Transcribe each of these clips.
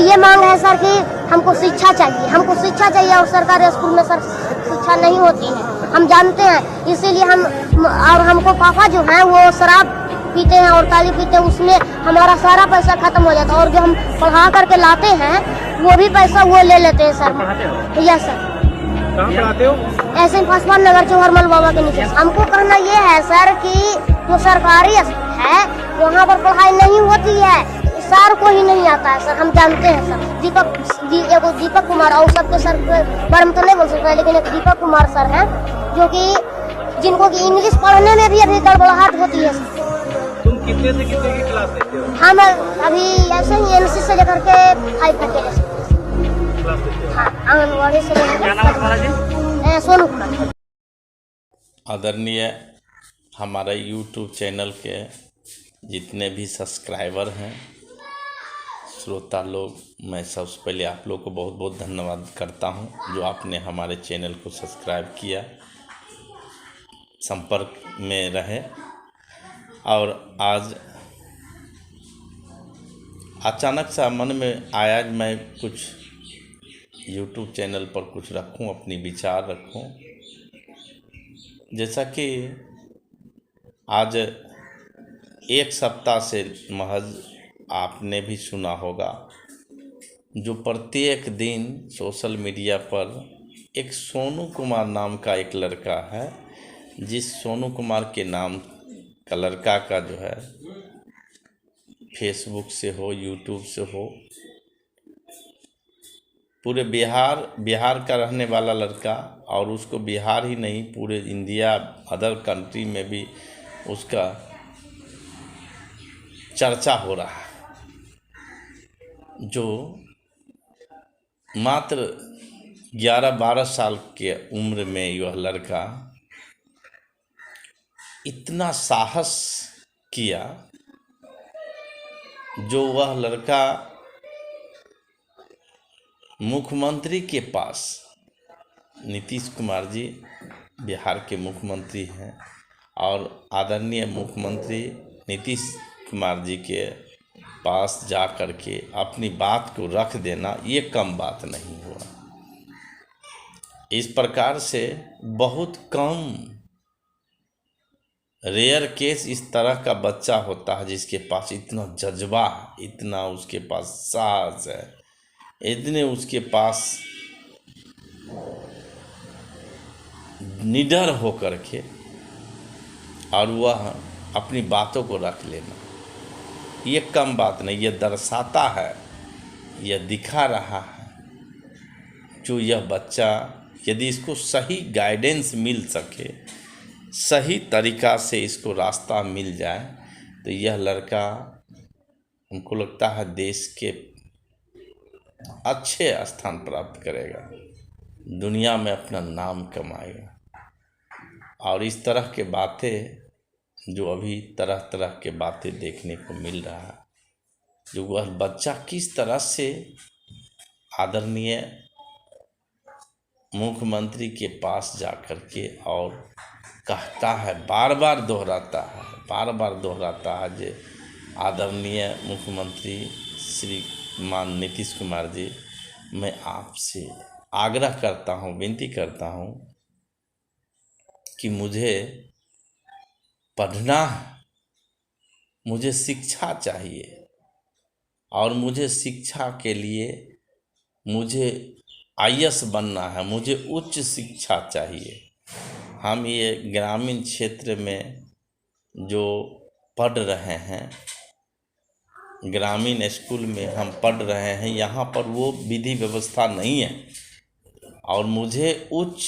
ये मांग है सर कि हमको शिक्षा चाहिए, हमको शिक्षा चाहिए और सरकारी स्कूल में सर शिक्षा नहीं होती है, हम जानते हैं। इसीलिए हम और हमको पापा जो हैं वो शराब पीते हैं और ताली पीते हैं, उसमें हमारा सारा पैसा खत्म हो जाता है और जो हम पढ़ा करके लाते हैं वो भी पैसा वो ले लेते हैं सर। Yes sir. कहाँ पढ़ाते हो? ऐसे ही पासवान नगर चौहरमल बाबा के नीचे। हमको कहना ये है सर कि जो सरकारी है वहाँ पर पढ़ाई नहीं होती है, सर को ही नहीं आता है सर, हम जानते हैं सर। दीपक कुमार और सबके सर बारे में तो नहीं बोल सकते, लेकिन एक दीपक कुमार सर हैं जो कि जिनको कि इंग्लिश पढ़ने में भी अभी गड़बड़ाहट होती है सर। तुम कितने से कितने की क्लास लेते हो? हम अभी ऐसे ही एनसी से लेकर के 5 तक के क्लास लेते हो? हाँ, आंगनबाड़ी से क्या नाम है तुम्हारा जी? सोनू कुमार। आदरणीय हमारे YouTube चैनल के जितने भी सब्सक्राइबर हैं, श्रोता लोग, मैं सबसे पहले आप लोग को बहुत बहुत धन्यवाद करता हूं जो आपने हमारे चैनल को सब्सक्राइब किया, संपर्क में रहे। और आज अचानक सा मन में आया मैं कुछ YouTube चैनल पर कुछ रखूं, अपनी विचार रखूं। जैसा कि आज एक सप्ताह से महज आपने भी सुना होगा, जो प्रत्येक दिन सोशल मीडिया पर एक सोनू कुमार नाम का एक लड़का है, जिस सोनू कुमार के नाम का लड़का का जो है फेसबुक से हो, यूट्यूब से हो, पूरे बिहार का रहने वाला लड़का, और उसको बिहार ही नहीं पूरे इंडिया अदर कंट्री में भी उसका चर्चा हो रहा है। जो मात्र 11-12 साल के उम्र में यह लड़का इतना साहस किया, जो वह लड़का मुख्यमंत्री के पास, नीतीश कुमार जी बिहार के मुख्यमंत्री हैं, और आदरणीय मुख्यमंत्री नीतीश कुमार जी के पास जा कर के अपनी बात को रख देना, ये कम बात नहीं हुआ। इस प्रकार से बहुत कम रेयर केस इस तरह का बच्चा होता है जिसके पास इतना जज्बा, इतना उसके पास साहस है, इतने उसके पास निडर होकर के और वह अपनी बातों को रख लेना, ये कम बात नहीं। यह दर्शाता है, यह दिखा रहा है जो यह बच्चा, यदि इसको सही गाइडेंस मिल सके, सही तरीका से इसको रास्ता मिल जाए, तो यह लड़का हमको लगता है देश के अच्छे स्थान प्राप्त करेगा, दुनिया में अपना नाम कमाएगा। और इस तरह के बातें जो अभी तरह तरह के बातें देखने को मिल रहा है, जो वह बच्चा किस तरह से आदरणीय मुख्यमंत्री के पास जा कर के और कहता है, बार बार दोहराता है जे आदरणीय मुख्यमंत्री श्रीमान नीतीश कुमार जी, मैं आपसे आग्रह करता हूँ, विनती करता हूँ कि मुझे पढ़ना है, मुझे शिक्षा चाहिए, और मुझे शिक्षा के लिए मुझे आईएएस बनना है, मुझे उच्च शिक्षा चाहिए। हम ये ग्रामीण क्षेत्र में जो पढ़ रहे हैं, ग्रामीण स्कूल में हम पढ़ रहे हैं, यहाँ पर वो विधि व्यवस्था नहीं है, और मुझे उच्च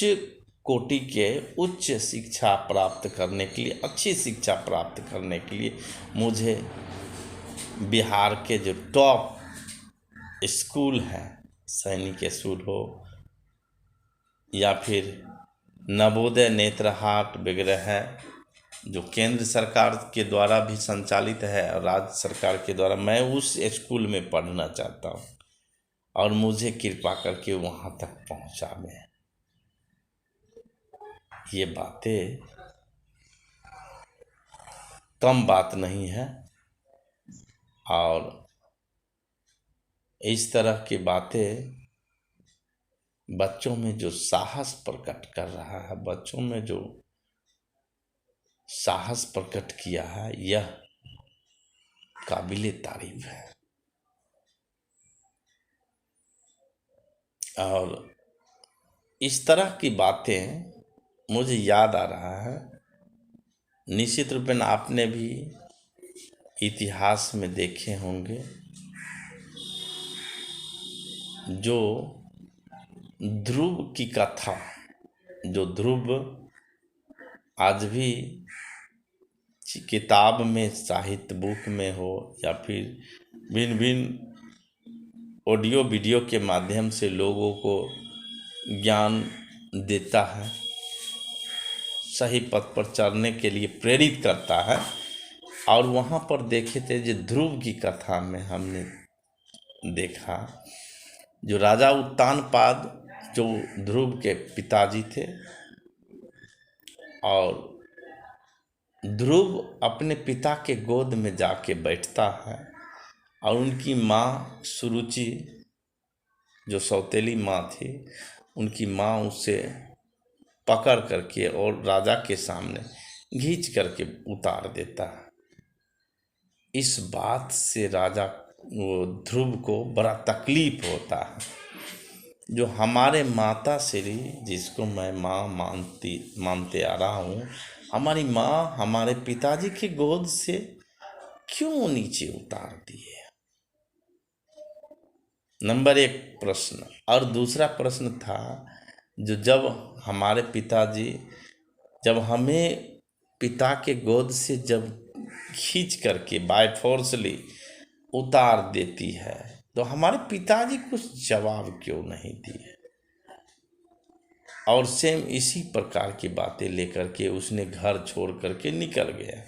कोटि के उच्च शिक्षा प्राप्त करने के लिए, अच्छी शिक्षा प्राप्त करने के लिए मुझे बिहार के जो टॉप स्कूल हैं, सैनिक स्कूल हो या फिर नवोदय, नेत्रहाट वगैरह है, जो केंद्र सरकार के द्वारा भी संचालित है और राज्य सरकार के द्वारा, मैं उस स्कूल में पढ़ना चाहता हूँ, और मुझे कृपा करके वहाँ तक पहुँचावें। ये बातें कम बात नहीं है, और इस तरह की बातें बच्चों में जो साहस प्रकट कर रहा है, बच्चों में जो साहस प्रकट किया है, यह काबिले तारीफ है। और इस तरह की बातें मुझे याद आ रहा है, निश्चित रूप में आपने भी इतिहास में देखे होंगे, जो ध्रुव की कथा, जो ध्रुव आज भी किताब में, साहित्य बुक में हो या फिर भिन्न भिन्न ऑडियो वीडियो के माध्यम से लोगों को ज्ञान देता है, सही पथ पर चलने के लिए प्रेरित करता है। और वहाँ पर देखे थे जो ध्रुव की कथा में हमने देखा, जो राजा उत्तानपाद जो ध्रुव के पिताजी थे, और ध्रुव अपने पिता के गोद में जाके बैठता है और उनकी माँ सुरुचि, जो सौतेली माँ थी, उनकी माँ उसे पकड़ करके और राजा के सामने खींच करके उतार देता है। इस बात से राजा वो ध्रुव को बड़ा तकलीफ होता है, जो हमारे माता श्री, जिसको मैं माँ मानते आ रहा हूँ, हमारी माँ हमारे पिताजी की गोद से क्यों नीचे उतार दिए। नंबर 1 प्रश्न। और दूसरा प्रश्न था, जो जब हमारे पिताजी, जब हमें पिता के गोद से जब खींच करके बाय फोर्सली उतार देती है, तो हमारे पिताजी कुछ जवाब क्यों नहीं दिए। और सेम इसी प्रकार की बातें लेकर के उसने घर छोड़ करके निकल गया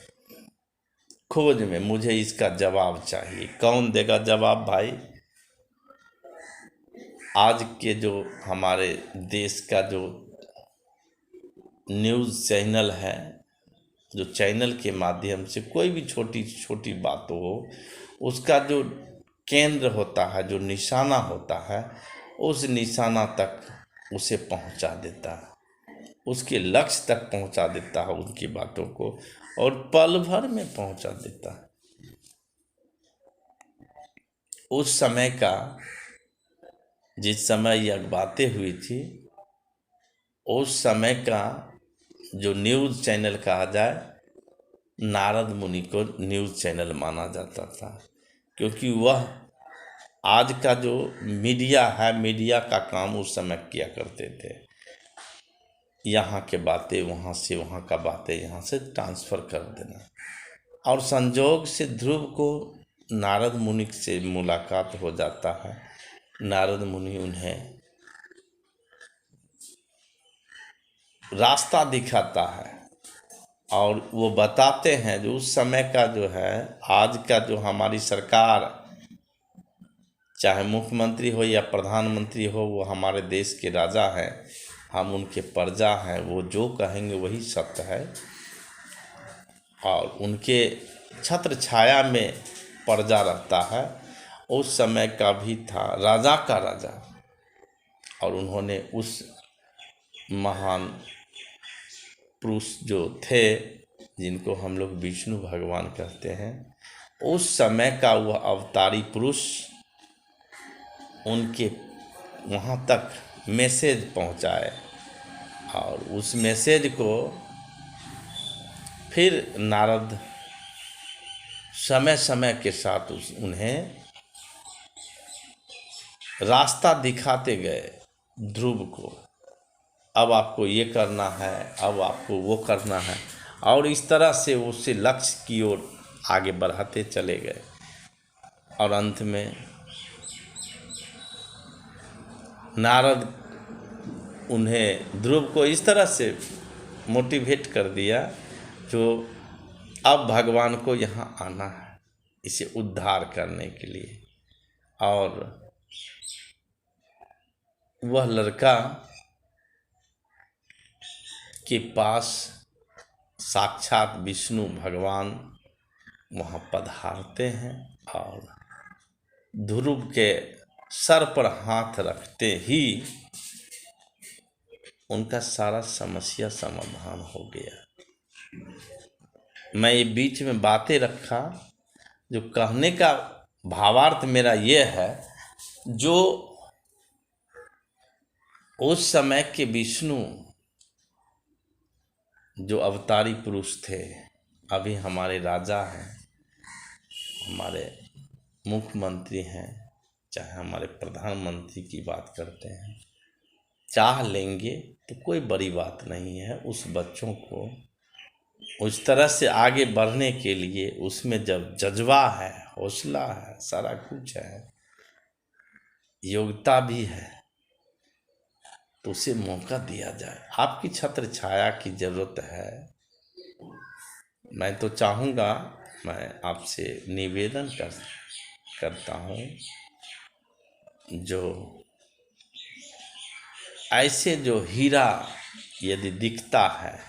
खोज में, मुझे इसका जवाब चाहिए। कौन देगा जवाब भाई? आज के जो हमारे देश का जो न्यूज़ चैनल है, जो चैनल के माध्यम से कोई भी छोटी छोटी बात हो, उसका जो केंद्र होता है, जो निशाना होता है, उस निशाना तक उसे पहुंचा देता है, उसके लक्ष्य तक पहुंचा देता है उनकी बातों को, और पल भर में पहुंचा देता है। उस समय का, जिस समय यह बातें हुई थी, उस समय का जो न्यूज़ चैनल कहा जाए, नारद मुनि को न्यूज़ चैनल माना जाता था, क्योंकि वह आज का जो मीडिया है, मीडिया का काम उस समय किया करते थे। यहाँ के बातें वहाँ से, वहाँ का बातें यहाँ से ट्रांसफ़र कर देना। और संजोग से ध्रुव को नारद मुनि से मुलाकात हो जाता है। नारद मुनि उन्हें रास्ता दिखाता है और वो बताते हैं, जो उस समय का जो है, आज का जो हमारी सरकार, चाहे मुख्यमंत्री हो या प्रधानमंत्री हो, वो हमारे देश के राजा हैं, हम उनके प्रजा हैं, वो जो कहेंगे वही सत्य है। और उनके छत्र छाया में प्रजा रहता है। उस समय का भी था राजा का राजा, और उन्होंने उस महान पुरुष जो थे, जिनको हम लोग विष्णु भगवान कहते हैं, उस समय का वह अवतारी पुरुष उनके वहाँ तक मैसेज पहुँचाए, और उस मैसेज को फिर नारद समय समय के साथ उन्हें रास्ता दिखाते गए ध्रुव को। अब आपको ये करना है, अब आपको वो करना है, और इस तरह से उसे लक्ष्य की ओर आगे बढ़ाते चले गए। और अंत में नारद उन्हें, ध्रुव को इस तरह से मोटिवेट कर दिया, जो अब भगवान को यहाँ आना है, इसे उद्धार करने के लिए। और वह लड़का के पास साक्षात विष्णु भगवान वहाँ पधारते हैं, और ध्रुव के सर पर हाथ रखते ही उनका सारा समस्या समाधान हो गया। मैं ये बीच में बातें रखा, जो कहने का भावार्थ मेरा ये है, जो उस समय के विष्णु जो अवतारी पुरुष थे, अभी हमारे राजा हैं, हमारे मुख्यमंत्री हैं, चाहे हमारे प्रधानमंत्री की बात करते हैं, चाह लेंगे तो कोई बड़ी बात नहीं है। उस बच्चों को उस तरह से आगे बढ़ने के लिए उसमें जब जज्बा है, हौसला है, सारा कुछ है, योग्यता भी है, तो उसे मौका दिया जाए। आपकी छत्र छाया की जरूरत है। मैं तो चाहूँगा, मैं आपसे निवेदन करता हूँ, जो ऐसे जो हीरा यदि दिखता है,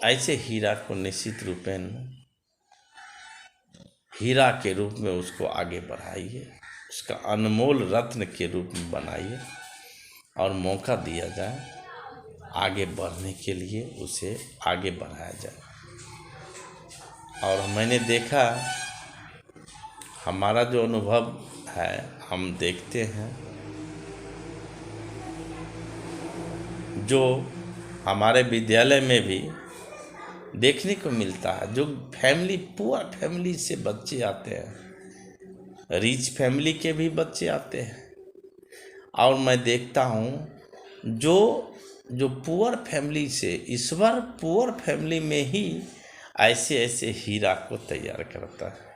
ऐसे हीरा को निश्चित रूपेण हीरा के रूप में उसको आगे बढ़ाइए, उसका अनमोल रत्न के रूप में बनाइए और मौका दिया जाए आगे बढ़ने के लिए, उसे आगे बढ़ाया जाए। और मैंने देखा, हमारा जो अनुभव है, हम देखते हैं, जो हमारे विद्यालय में भी देखने को मिलता है, जो फैमिली, पुअर फैमिली से बच्चे आते हैं, रिच फैमिली के भी बच्चे आते हैं, और मैं देखता हूँ जो पुअर फैमिली से, ईश्वर पुअर फैमिली में ही ऐसे ऐसे हीरा को तैयार करता है।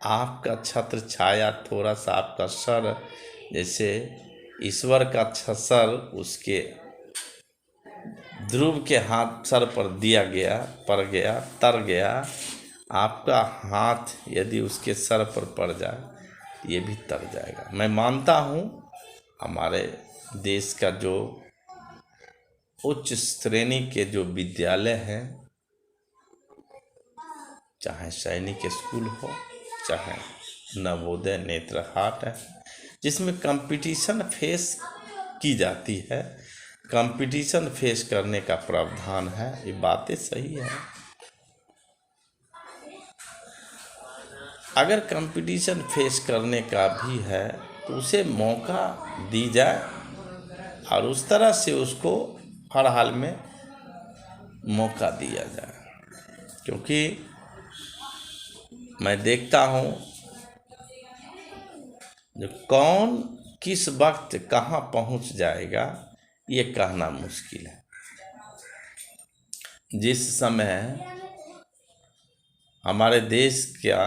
आपका छत्र छाया, थोड़ा सा आपका सर, जैसे ईश्वर का सर उसके ध्रुव के हाथ सर पर दिया गया, पड़ गया, तर गया, आपका हाथ यदि उसके सर पर पड़ जाए, ये भी तर जाएगा। मैं मानता हूँ हमारे देश का जो उच्च श्रेणी के जो विद्यालय हैं, चाहे सैनिक स्कूल हो, चाहे नवोदय नेत्रहाट है, जिसमें कंपटीशन फेस की जाती है, कंपटीशन फेस करने का प्रावधान है, ये बातें सही है। अगर कंपटीशन फेस करने का भी है तो उसे मौका दी जाए और उस तरह से उसको हर हाल में मौका दिया जाए, क्योंकि मैं देखता हूँ जो कौन किस वक्त कहाँ पहुँच जाएगा, ये कहना मुश्किल है। जिस समय हमारे देश का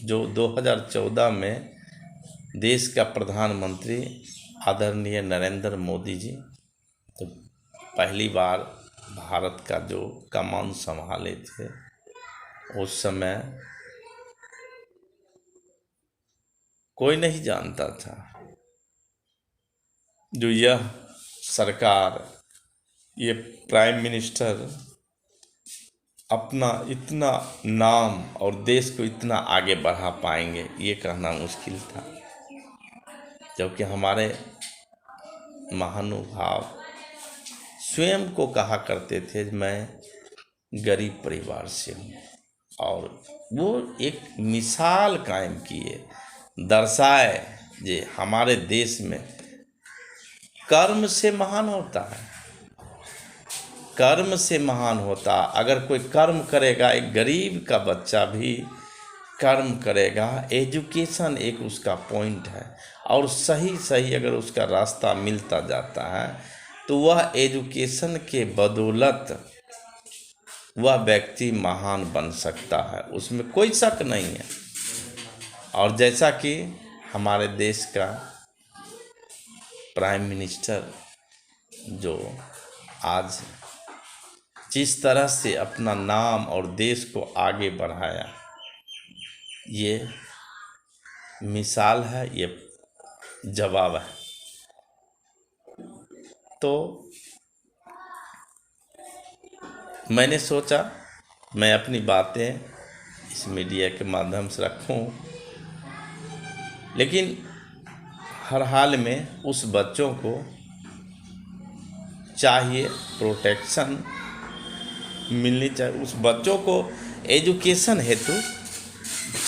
जो 2014 में देश का प्रधानमंत्री आदरणीय नरेंद्र मोदी जी तो पहली बार भारत का जो कमान संभाले थे, उस समय कोई नहीं जानता था जो यह सरकार, ये प्राइम मिनिस्टर अपना इतना नाम और देश को इतना आगे बढ़ा पाएंगे, ये कहना मुश्किल था। जबकि हमारे महानुभाव स्वयं को कहा करते थे, मैं गरीब परिवार से हूँ, और वो एक मिसाल कायम किए, दर्शाए जे हमारे देश में कर्म से महान होता है, कर्म से महान होता। अगर कोई कर्म करेगा, एक गरीब का बच्चा भी कर्म करेगा, एजुकेशन एक उसका पॉइंट है, और सही सही अगर उसका रास्ता मिलता जाता है तो वह एजुकेशन के बदौलत वह व्यक्ति महान बन सकता है, उसमें कोई शक नहीं है। और जैसा कि हमारे देश का प्राइम मिनिस्टर जो आज जिस तरह से अपना नाम और देश को आगे बढ़ाया, ये मिसाल है, ये जवाब है। तो मैंने सोचा मैं अपनी बातें इस मीडिया के माध्यम से रखूं, लेकिन हर हाल में उस बच्चों को चाहिए प्रोटेक्शन मिलनी चाहिए, उस बच्चों को एजुकेशन हेतु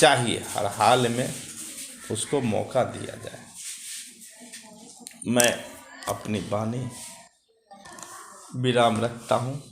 चाहिए, हर हाल में उसको मौका दिया जाए। मैं अपनी वाणी विराम रखता हूँ।